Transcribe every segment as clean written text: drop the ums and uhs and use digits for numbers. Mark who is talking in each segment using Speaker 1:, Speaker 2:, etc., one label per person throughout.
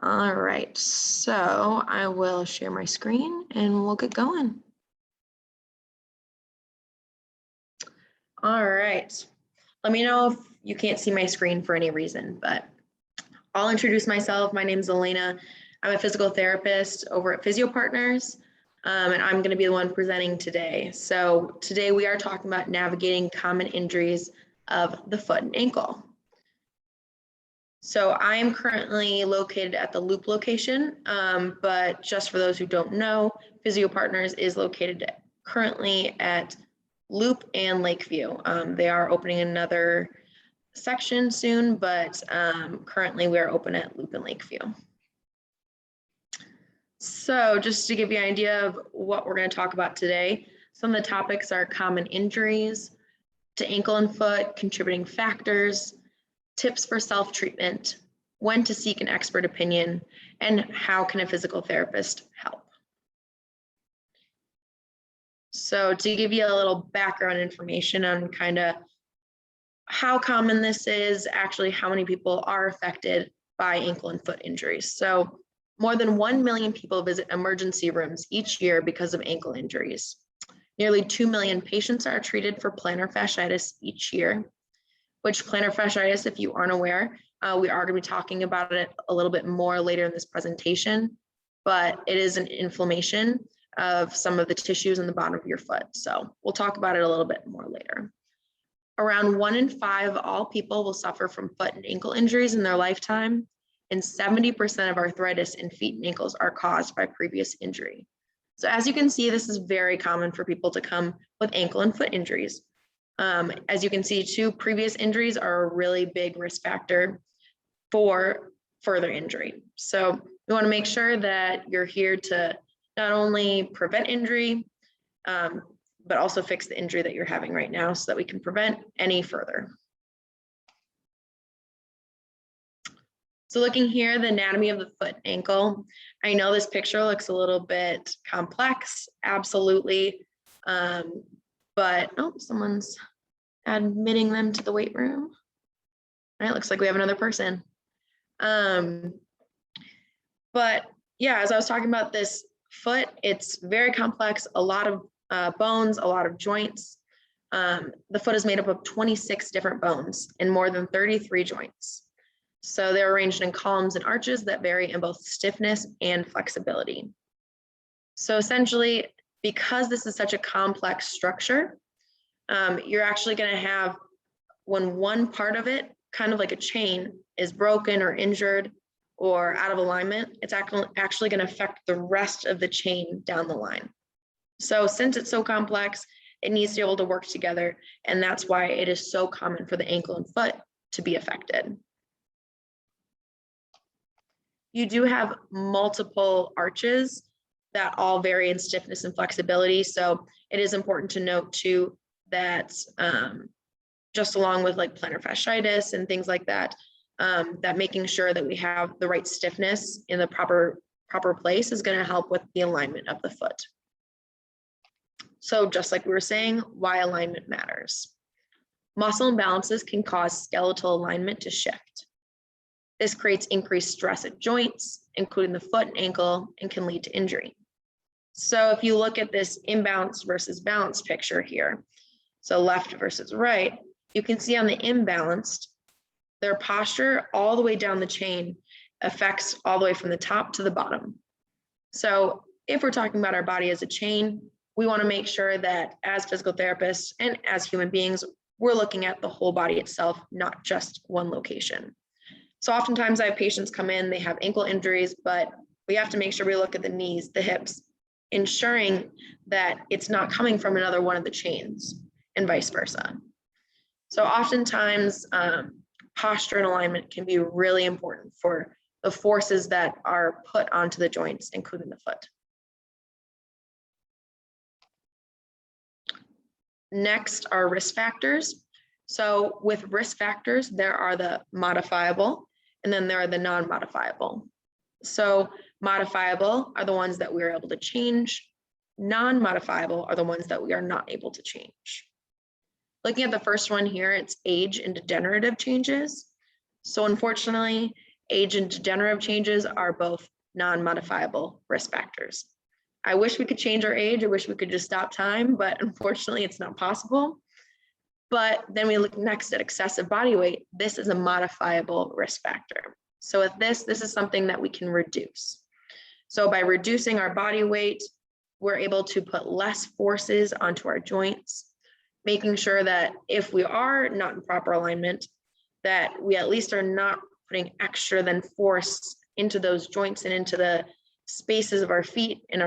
Speaker 1: All right, so I will share my screen and we'll get going. All right, let me know if you can't see my screen for any reason, but I'll introduce myself. My name is Elena. I'm a physical therapist over at Physio Partners, and I'm going to be the one presenting today. So today we are talking about navigating common injuries of the foot and ankle. So I am currently located at the Loop location, but just for those who don't know, Physio Partners is located currently at Loop and Lakeview. They are opening another section soon, but currently we are open at Loop and Lakeview. So just to give you an idea of what we're going to talk about today, some of the topics are common injuries to ankle and foot, contributing factors, tips for self-treatment, when to seek an expert opinion, and how can a physical therapist help. So to give you a little background information on kind of how common this is, actually how many people are affected by ankle and foot injuries. So more than 1 million people visit emergency rooms each year because of ankle injuries. Nearly 2 million patients are treated for plantar fasciitis each year, which plantar fasciitis, if you aren't aware, we are going to be talking about it a little bit more later in this presentation, but it is an inflammation of some of the tissues in the bottom of your foot. So we'll talk about it a little bit more later. Around 1 in 5 of all people will suffer from foot and ankle injuries in their lifetime, and 70% of arthritis in feet and ankles are caused by previous injury. So as you can see, this is very common for people to come with ankle and foot injuries. As you can see, too, previous injuries are a really big risk factor for further injury. So we want to make sure that you're here to not only prevent injury, but also fix the injury that you're having right now so that we can prevent any further. So looking here, the anatomy of the foot and ankle. I know this picture looks a little bit complex, absolutely. But, oh, someone's admitting them to the weight room. All right, looks like we have another person. But yeah, as I was talking about this foot, it's very complex, a lot of bones, a lot of joints. The foot is made up of 26 different bones and more than 33 joints. So they're arranged in columns and arches that vary in both stiffness and flexibility. So essentially, because this is such a complex structure, you're actually going to have, when one part of it, kind of like a chain, is broken or injured or out of alignment, it's actually going to affect the rest of the chain down the line. So since it's so complex, it needs to be able to work together, and that's why it is so common for the ankle and foot to be affected. You do have multiple arches that all vary in stiffness and flexibility. So it is important to note too that just along with like plantar fasciitis and things like that, that making sure that we have the right stiffness in the proper place is going to help with the alignment of the foot. So just like we were saying, why alignment matters. Muscle imbalances can cause skeletal alignment to shift. This creates increased stress at joints, including the foot and ankle, and can lead to injury. So if you look at this imbalanced versus balanced picture here, so left versus right, you can see on the imbalanced, their posture all the way down the chain affects all the way from the top to the bottom. So if we're talking about our body as a chain, we want to make sure that as physical therapists and as human beings, we're looking at the whole body itself, not just one location. So oftentimes I have patients come in, they have ankle injuries, but we have to make sure we look at the knees, the hips, ensuring that it's not coming from another one of the chains and vice versa. So oftentimes posture and alignment can be really important for the forces that are put onto the joints, including the foot. Next are risk factors. So with risk factors, there are the modifiable, and then there are the non-modifiable. So modifiable are the ones that we're able to change. Non-modifiable are the ones that we are not able to change. Looking at the first one here, it's age and degenerative changes. So unfortunately, age and degenerative changes are both non-modifiable risk factors. I wish we could change our age. I wish we could just stop time, but unfortunately it's not possible. But then we look next at excessive body weight. This is a modifiable risk factor. So with this is something that we can reduce. So by reducing our body weight, we're able to put less forces onto our joints, making sure that if we are not in proper alignment, that we at least are not putting extra than force into those joints and into the spaces of our feet and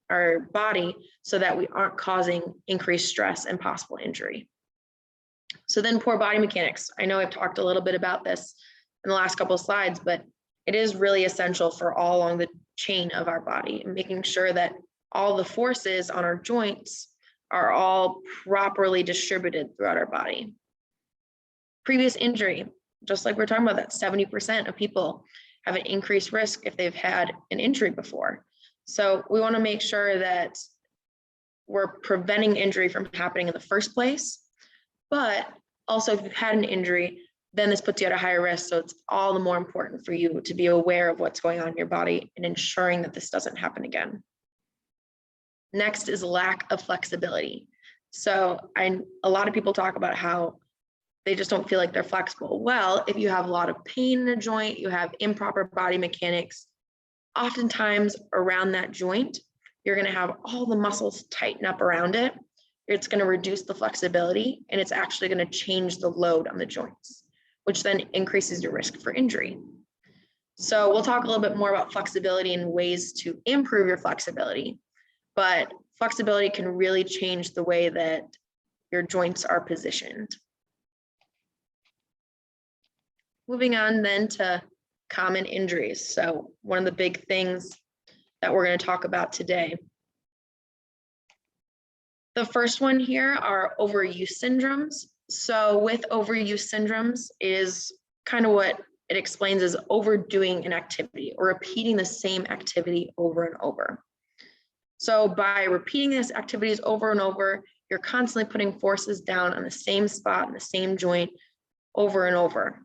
Speaker 1: our body, so that we aren't causing increased stress and possible injury. So then poor body mechanics. I know I've talked a little bit about this in the last couple of slides, but it is really essential for all along the chain of our body, and making sure that all the forces on our joints are all properly distributed throughout our body. Previous injury, just like we're talking about, that 70% of people have an increased risk if they've had an injury before. So we want to make sure that we're preventing injury from happening in the first place. But also, if you've had an injury, then this puts you at a higher risk. So it's all the more important for you to be aware of what's going on in your body and ensuring that this doesn't happen again. Next is lack of flexibility. So a lot of people talk about how they just don't feel like they're flexible. Well, if you have a lot of pain in a joint, you have improper body mechanics, oftentimes around that joint, you're going to have all the muscles tighten up around it. It's going to reduce the flexibility, and it's actually going to change the load on the joints, which then increases your risk for injury. So we'll talk a little bit more about flexibility and ways to improve your flexibility, but flexibility can really change the way that your joints are positioned. Moving on then to common injuries. So one of the big things that we're going to talk about today. The first one here are overuse syndromes. So with overuse syndromes is kind of what it explains as overdoing an activity or repeating the same activity over and over. So by repeating these activities over and over, you're constantly putting forces down on the same spot, in the same joint over and over.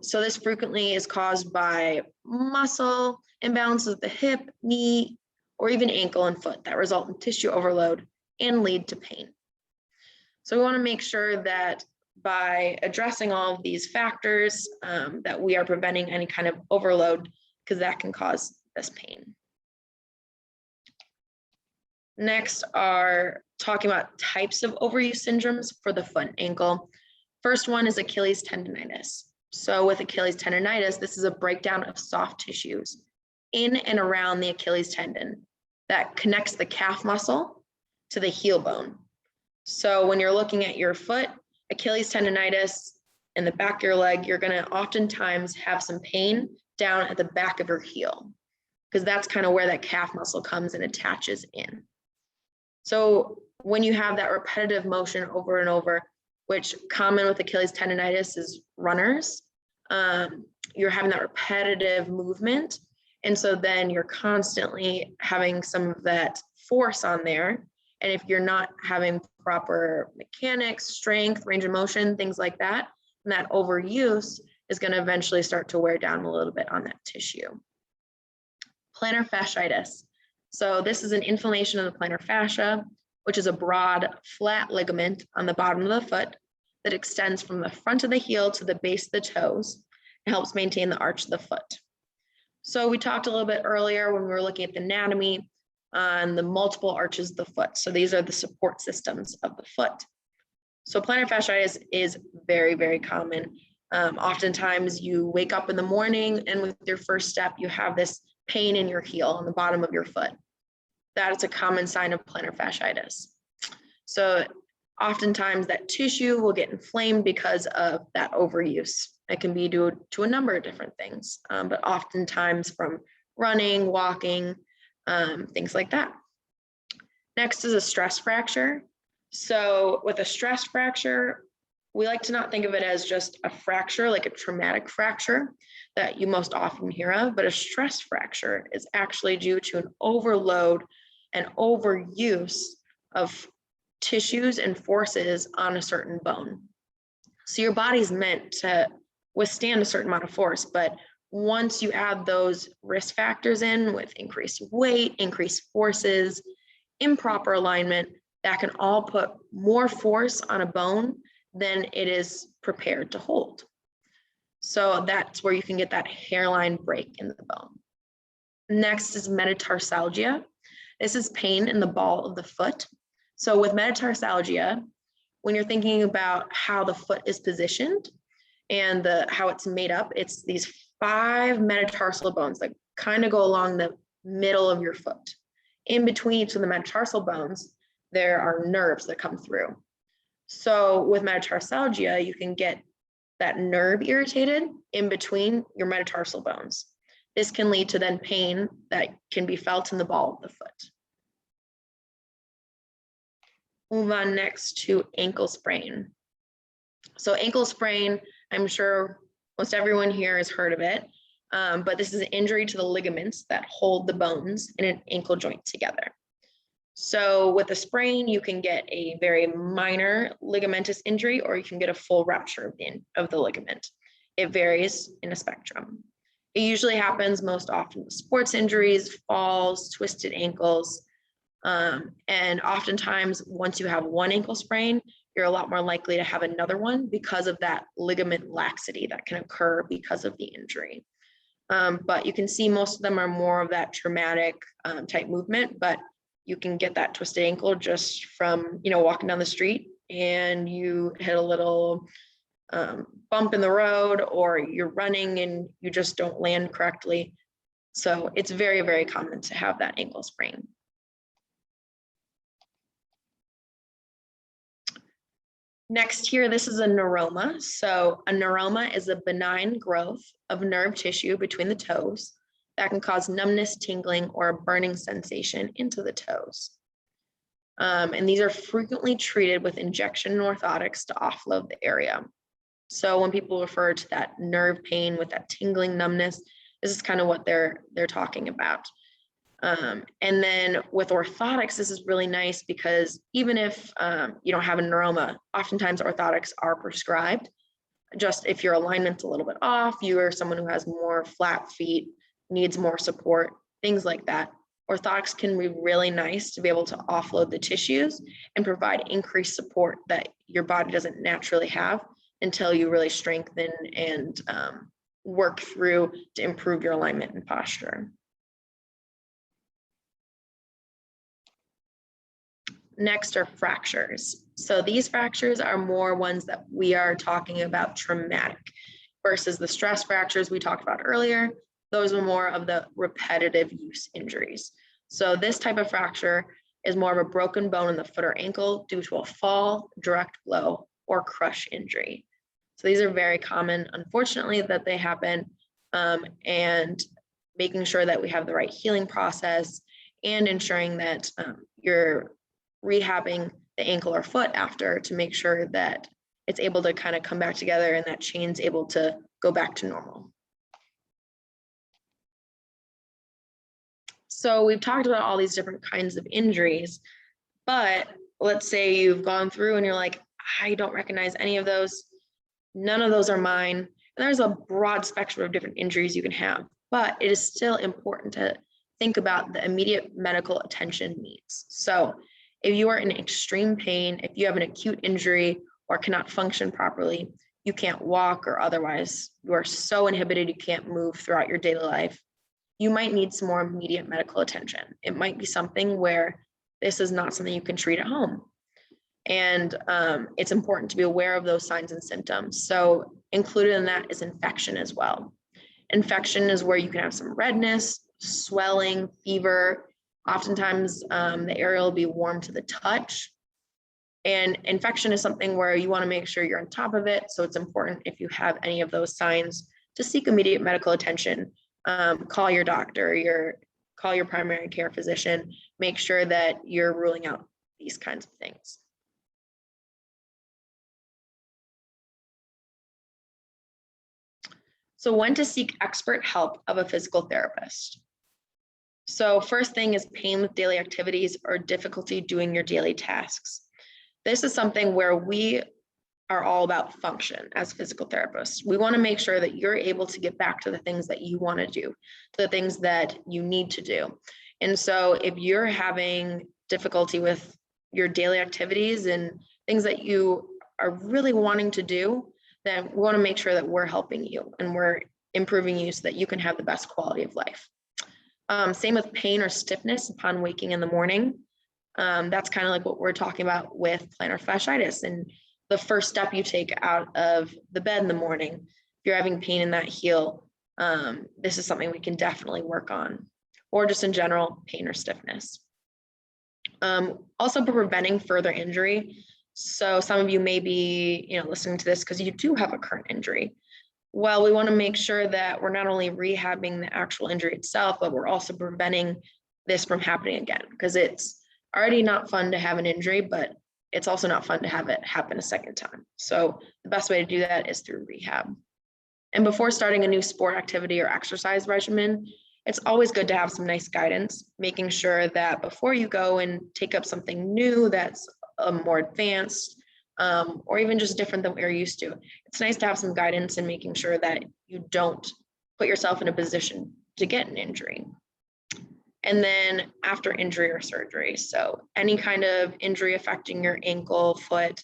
Speaker 1: So this frequently is caused by muscle imbalances of the hip, knee, or even ankle and foot that result in tissue overload and lead to pain. So we want to make sure that by addressing all of these factors, that we are preventing any kind of overload, because that can cause this pain. Next are talking about types of overuse syndromes for the foot and ankle. First one is Achilles tendonitis. So with Achilles tendonitis, this is a breakdown of soft tissues in and around the Achilles tendon that connects the calf muscle to the heel bone. So when you're looking at your foot, Achilles tendonitis in the back of your leg, you're going to oftentimes have some pain down at the back of your heel, because that's kind of where that calf muscle comes and attaches in. So when you have that repetitive motion over and over, which common with Achilles tendonitis is runners, you're having that repetitive movement. And so then you're constantly having some of that force on there. And if you're not having proper mechanics, strength, range of motion, things like that, and that overuse is going to eventually start to wear down a little bit on that tissue. Plantar fasciitis. So this is an inflammation of the plantar fascia, which is a broad, flat ligament on the bottom of the foot that extends from the front of the heel to the base of the toes and helps maintain the arch of the foot. So we talked a little bit earlier when we were looking at the anatomy on the multiple arches of the foot. So these are the support systems of the foot. So plantar fasciitis is very, very common. Oftentimes you wake up in the morning and with your first step, you have this pain in your heel on the bottom of your foot. That is a common sign of plantar fasciitis. So oftentimes that tissue will get inflamed because of that overuse. It can be due to a number of different things, but oftentimes from running, walking, things like that. Next is a stress fracture. So with a stress fracture, we like to not think of it as just a fracture, like a traumatic fracture that you most often hear of, but a stress fracture is actually due to an overload and overuse of tissues and forces on a certain bone. So your body's meant to withstand a certain amount of force, but once you add those risk factors in with increased weight, increased forces, improper alignment, that can all put more force on a bone than it is prepared to hold. So that's where you can get that hairline break in the bone. Next is metatarsalgia. This is pain in the ball of the foot. So with metatarsalgia, when you're thinking about how the foot is positioned and how it's made up, it's these 5 metatarsal bones that kind of go along the middle of your foot. In between each of the metatarsal bones, there are nerves that come through. So with metatarsalgia, you can get that nerve irritated in between your metatarsal bones. This can lead to then pain that can be felt in the ball of the foot. Move on next to ankle sprain. So ankle sprain, I'm sure most everyone here has heard of it, but this is an injury to the ligaments that hold the bones in an ankle joint together. So with a sprain, you can get a very minor ligamentous injury, or you can get a full rupture of the ligament. It varies in a spectrum. It usually happens most often with sports injuries, falls, twisted ankles, and oftentimes once you have one ankle sprain, you're a lot more likely to have another one because of that ligament laxity that can occur because of the injury. But you can see most of them are more of that traumatic type movement, but you can get that twisted ankle just from, walking down the street and you hit a little bump in the road, or you're running and you just don't land correctly. So it's very, very common to have that ankle sprain. Next here, this is a neuroma. So a neuroma is a benign growth of nerve tissue between the toes that can cause numbness, tingling, or a burning sensation into the toes. And these are frequently treated with injection orthotics to offload the area. So when people refer to that nerve pain with that tingling numbness, this is kind of what they're talking about. And then with orthotics, this is really nice because even if you don't have a neuroma, oftentimes orthotics are prescribed. Just if your alignment's a little bit off, you are someone who has more flat feet, needs more support, things like that. Orthotics can be really nice to be able to offload the tissues and provide increased support that your body doesn't naturally have until you really strengthen and work through to improve your alignment and posture. Next are fractures. So these fractures are more ones that we are talking about traumatic versus the stress fractures we talked about earlier. Those are more of the repetitive use injuries. So this type of fracture is more of a broken bone in the foot or ankle due to a fall, direct blow, or crush injury. So these are very common, unfortunately, that they happen, and making sure that we have the right healing process and ensuring that you're rehabbing the ankle or foot after to make sure that it's able to kind of come back together and that chain's able to go back to normal. So we've talked about all these different kinds of injuries, but let's say you've gone through and you're like, I don't recognize any of those. None of those are mine. And there's a broad spectrum of different injuries you can have, but it is still important to think about the immediate medical attention needs. So if you are in extreme pain, if you have an acute injury or cannot function properly, you can't walk or otherwise, you are so inhibited you can't move throughout your daily life, you might need some more immediate medical attention. It might be something where this is not something you can treat at home. And it's important to be aware of those signs and symptoms. So included in that is infection as well. Infection is where you can have some redness, swelling, fever. Oftentimes the area will be warm to the touch. And infection is something where you want to make sure you're on top of it. So it's important if you have any of those signs to seek immediate medical attention. Call your doctor, call your primary care physician, make sure that you're ruling out these kinds of things. So when to seek expert help of a physical therapist. So first thing is pain with daily activities or difficulty doing your daily tasks. This is something where we are all about function as physical therapists. We want to make sure that you're able to get back to the things that you want to do, to the things that you need to do. And so if you're having difficulty with your daily activities and things that you are really wanting to do, then we want to make sure that we're helping you and we're improving you so that you can have the best quality of life. Same with pain or stiffness upon waking in the morning. That's kind of like what we're talking about with plantar fasciitis. And the first step you take out of the bed in the morning, if you're having pain in that heel, this is something we can definitely work on, or just in general, pain or stiffness. Also preventing further injury. So some of you may be, listening to this because you do have a current injury. Well, we want to make sure that we're not only rehabbing the actual injury itself, but we're also preventing this from happening again, because it's already not fun to have an injury, but it's also not fun to have it happen a second time. So the best way to do that is through rehab. And before starting a new sport activity or exercise regimen, it's always good to have some nice guidance, making sure that before you go and take up something new that's more advanced, or even just different than what you're used to. It's nice to have some guidance in making sure that you don't put yourself in a position to get an injury. And then after injury or surgery, so any kind of injury affecting your ankle, foot,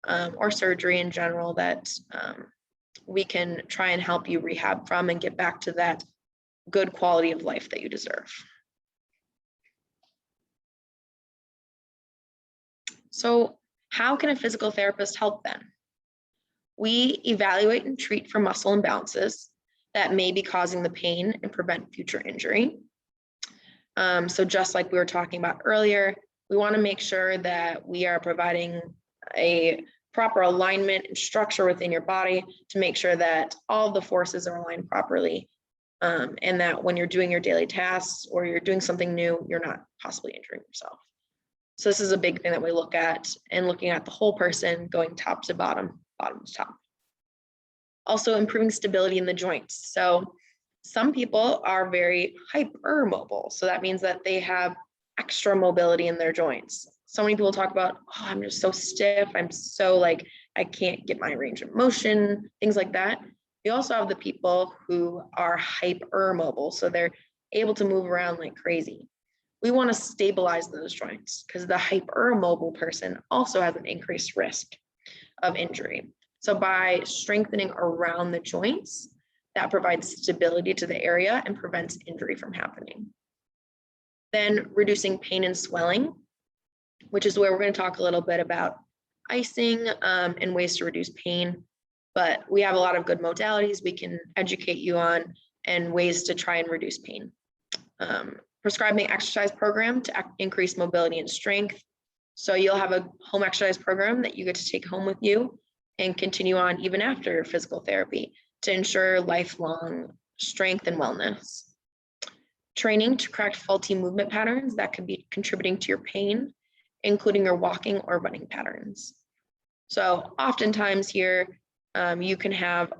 Speaker 1: or surgery in general that we can try and help you rehab from and get back to that good quality of life that you deserve. So how can a physical therapist help then? We evaluate and treat for muscle imbalances that may be causing the pain and prevent future injury. So just like we were talking about earlier, we want to make sure that we are providing a proper alignment and structure within your body to make sure that all the forces are aligned properly, and that when you're doing your daily tasks or you're doing something new, you're not possibly injuring yourself. So this is a big thing that we look at, and looking at the whole person, going top to bottom, bottom to top. Also improving stability in the joints. So some people are very hypermobile. So that means that they have extra mobility in their joints. So many people talk about, oh, I'm just so stiff. I'm so I can't get my range of motion, things like that. We also have the people who are hypermobile. So they're able to move around like crazy. We want to stabilize those joints because the hypermobile person also has an increased risk of injury. So by strengthening around the joints, that provides stability to the area and prevents injury from happening. Then reducing pain and swelling, which is where we're going to talk a little bit about icing and ways to reduce pain. But we have a lot of good modalities we can educate you on and ways to try and reduce pain. Prescribing exercise program to increase mobility and strength. So you'll have a home exercise program that you get to take home with you and continue on even after physical therapy to ensure lifelong strength and wellness. Training to correct faulty movement patterns that could be contributing to your pain, including your walking or running patterns. So oftentimes here, you can have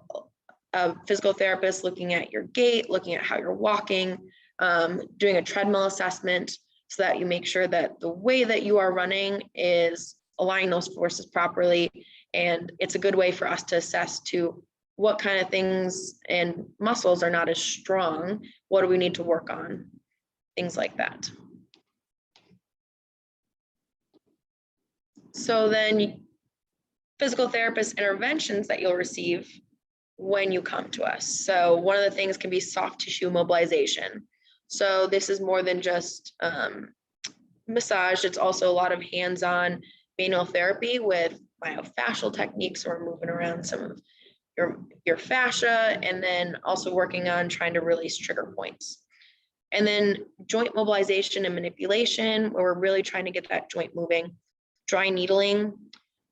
Speaker 1: a physical therapist looking at your gait, looking at how you're walking, doing a treadmill assessment so that you make sure that the way that you are running is aligning those forces properly. And it's a good way for us to assess to what kind of things and muscles are not as strong. What do we need to work on? Things like that. So then physical therapist interventions that you'll receive when you come to us. So one of the things can be soft tissue mobilization. So this is more than just massage. It's also a lot of hands-on manual therapy with myofascial techniques, or moving around some of your fascia, and then also working on trying to release trigger points. And then joint mobilization and manipulation, where we're really trying to get that joint moving. Dry needling.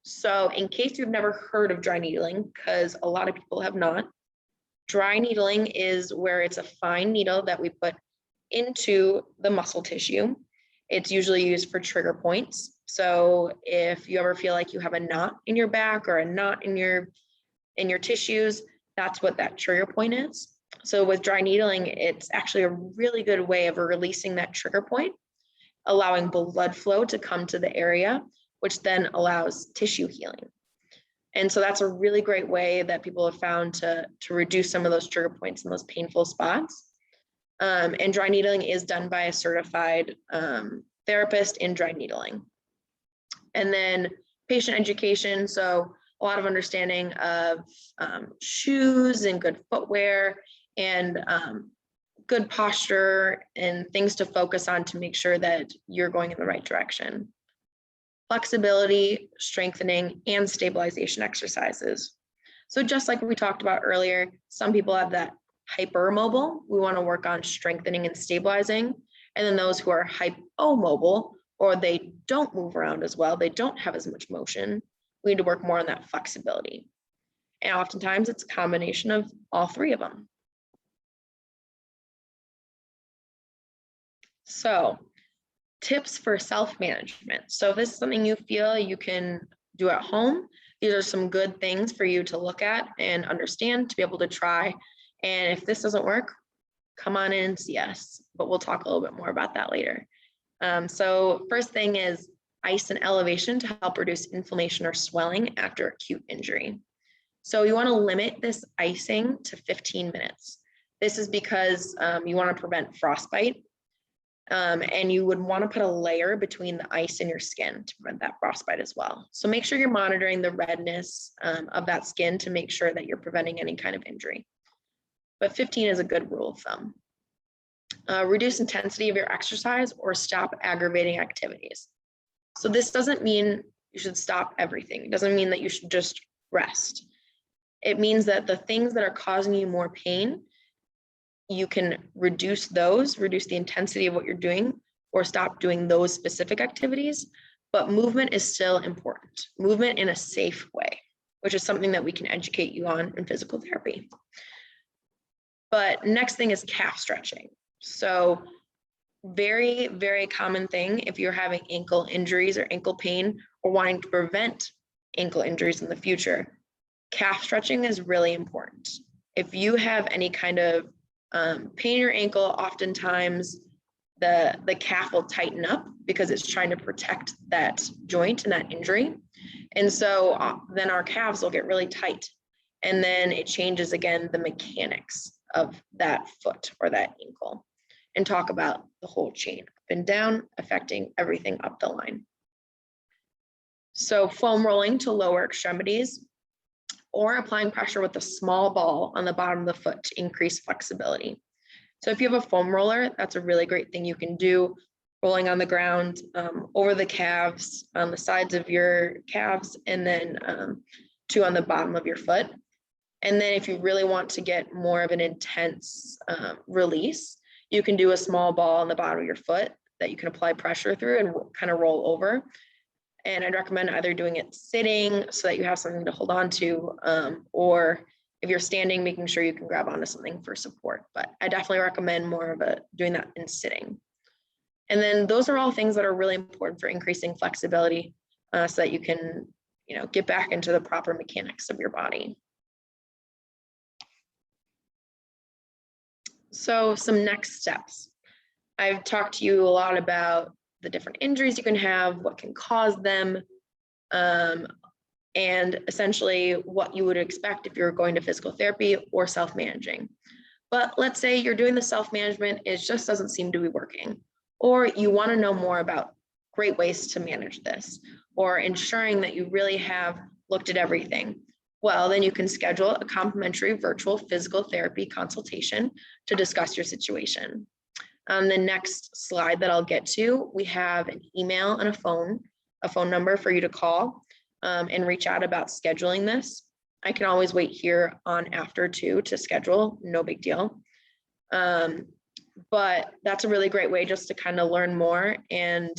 Speaker 1: So in case you've never heard of dry needling, because a lot of people have not, dry needling is where it's a fine needle that we put into the muscle tissue. It's usually used for trigger points. So if you ever feel like you have a knot in your back or a knot in your tissues, that's what that trigger point is. So with dry needling, it's actually a really good way of releasing that trigger point, allowing blood flow to come to the area, which then allows tissue healing. And so that's a really great way that people have found to reduce some of those trigger points and those painful spots. And dry needling is done by a certified therapist in dry needling. And then patient education. So a lot of understanding of shoes and good footwear and good posture and things to focus on to make sure that you're going in the right direction. Flexibility, strengthening, and stabilization exercises. So just like we talked about earlier, some people have that hypermobile. We want to work on strengthening and stabilizing. And then those who are hypomobile, or they don't move around as well, they don't have as much motion, we need to work more on that flexibility. And oftentimes it's a combination of all three of them. So tips for self-management. So if this is something you feel you can do at home, these are some good things for you to look at and understand, to be able to try. And if this doesn't work, come on in and see us, but we'll talk a little bit more about that later. So first thing is ice and elevation to help reduce inflammation or swelling after acute injury. So you want to limit this icing to 15 minutes. This is because you want to prevent frostbite. And you would want to put a layer between the ice and your skin to prevent that frostbite as well. So make sure you're monitoring the redness of that skin to make sure that you're preventing any kind of injury. But 15 is a good rule of thumb. Reduce intensity of your exercise or stop aggravating activities. So this doesn't mean you should stop everything. It doesn't mean that you should just rest. It means that the things that are causing you more pain, you can reduce the intensity of what you're doing, or stop doing those specific activities, but movement is still important. Movement in a safe way, which is something that we can educate you on in physical therapy. But next thing is calf stretching. So very, very common thing if you're having ankle injuries or ankle pain or wanting to prevent ankle injuries in the future, calf stretching is really important. If you have any kind of pain in your ankle, oftentimes the calf will tighten up because it's trying to protect that joint and that injury. And so then our calves will get really tight. And then it changes again the mechanics of that foot or that ankle, and talk about the whole chain up and down, affecting everything up the line. So foam rolling to lower extremities, or applying pressure with a small ball on the bottom of the foot to increase flexibility. So if you have a foam roller, that's a really great thing you can do, rolling on the ground, over the calves, on the sides of your calves, and then two on the bottom of your foot. And then if you really want to get more of an intense release, you can do a small ball on the bottom of your foot that you can apply pressure through and kind of roll over. And I'd recommend either doing it sitting so that you have something to hold on to, or if you're standing, making sure you can grab onto something for support. But I definitely recommend more of doing that in sitting. And then those are all things that are really important for increasing flexibility, so that you can, get back into the proper mechanics of your body. So some next steps. I've talked to you a lot about the different injuries you can have, what can cause them, and essentially what you would expect if you're going to physical therapy or self-managing. But let's say you're doing the self-management, it just doesn't seem to be working, or you want to know more about great ways to manage this, or ensuring that you really have looked at everything. Well, then you can schedule a complimentary virtual physical therapy consultation to discuss your situation. On the next slide that I'll get to, we have an email and a phone number for you to call and reach out about scheduling this. I can always wait here on after too to schedule, no big deal. But that's a really great way just to kind of learn more, and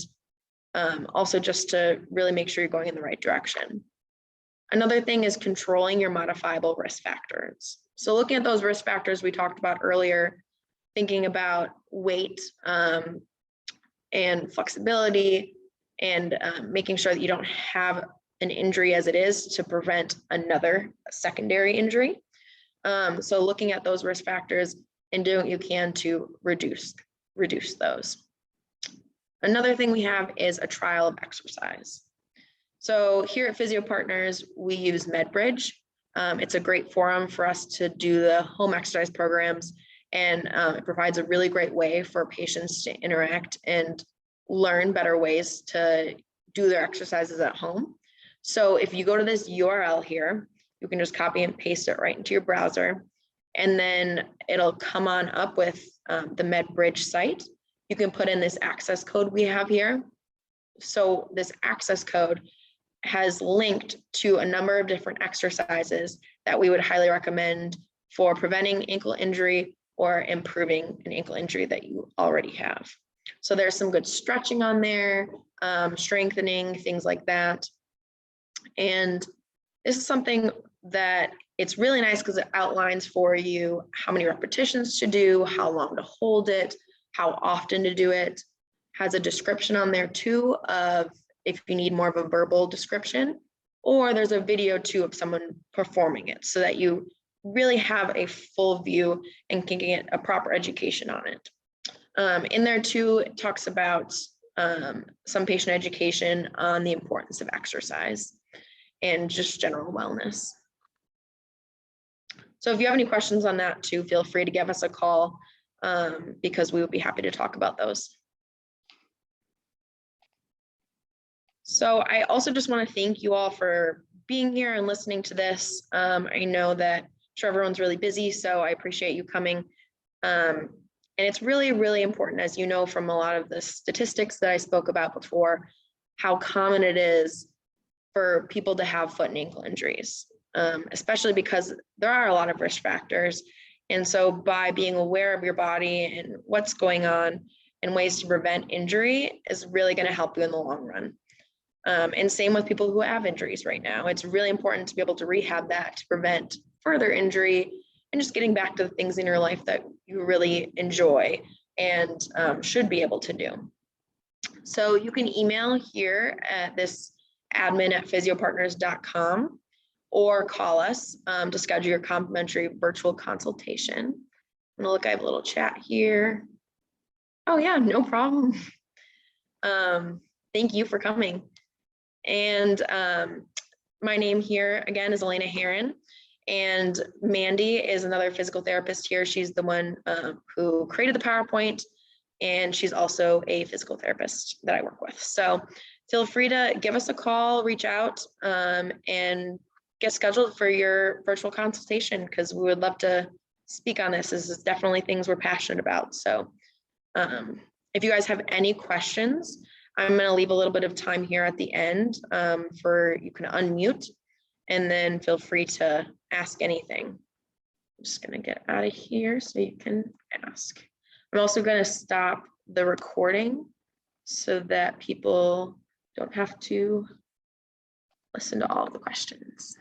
Speaker 1: also just to really make sure you're going in the right direction. Another thing is controlling your modifiable risk factors. So looking at those risk factors we talked about earlier, thinking about weight and flexibility, and making sure that you don't have an injury as it is to prevent another secondary injury. So looking at those risk factors and doing what you can to reduce those. Another thing we have is a trial of exercise. So here at Physio Partners, we use MedBridge. It's a great forum for us to do the home exercise programs, and it provides a really great way for patients to interact and learn better ways to do their exercises at home. So if you go to this URL here, you can just copy and paste it right into your browser, and then it'll come on up with the MedBridge site. You can put in this access code we have here. So this access code has linked to a number of different exercises that we would highly recommend for preventing ankle injury or improving an ankle injury that you already have. So there's some good stretching on there, strengthening, things like that. And this is something that it's really nice because it outlines for you how many repetitions to do, how long to hold it, how often to do it. Has a description on there too of if you need more of a verbal description, or there's a video too of someone performing it so that you really have a full view and can get a proper education on it. In there too, it talks about some patient education on the importance of exercise and just general wellness. So if you have any questions on that too, feel free to give us a call because we would be happy to talk about those. So I also just want to thank you all for being here and listening to this. I know that I'm sure everyone's really busy, so I appreciate you coming. And it's really, really important, as you know, from a lot of the statistics that I spoke about before, how common it is for people to have foot and ankle injuries, especially because there are a lot of risk factors. And so by being aware of your body and what's going on and ways to prevent injury is really going to help you in the long run. And same with people who have injuries right now. It's really important to be able to rehab that to prevent further injury and just getting back to the things in your life that you really enjoy and should be able to do. So you can email here at this admin@physiopartners.com or call us to schedule your complimentary virtual consultation. I'm gonna look, I have a little chat here. Oh yeah, no problem. Thank you for coming. And my name here again is Elena Heron, and Mandy is another physical therapist here. She's the one who created the PowerPoint, and she's also a physical therapist that I work with. So feel free to give us a call, reach out, and get scheduled for your virtual consultation because we would love to speak on this. This is definitely things we're passionate about. So if you guys have any questions, I'm going to leave a little bit of time here at the end for you can unmute and then feel free to ask anything. I'm just going to get out of here so you can ask. I'm also going to stop the recording so that people don't have to listen to all of the questions.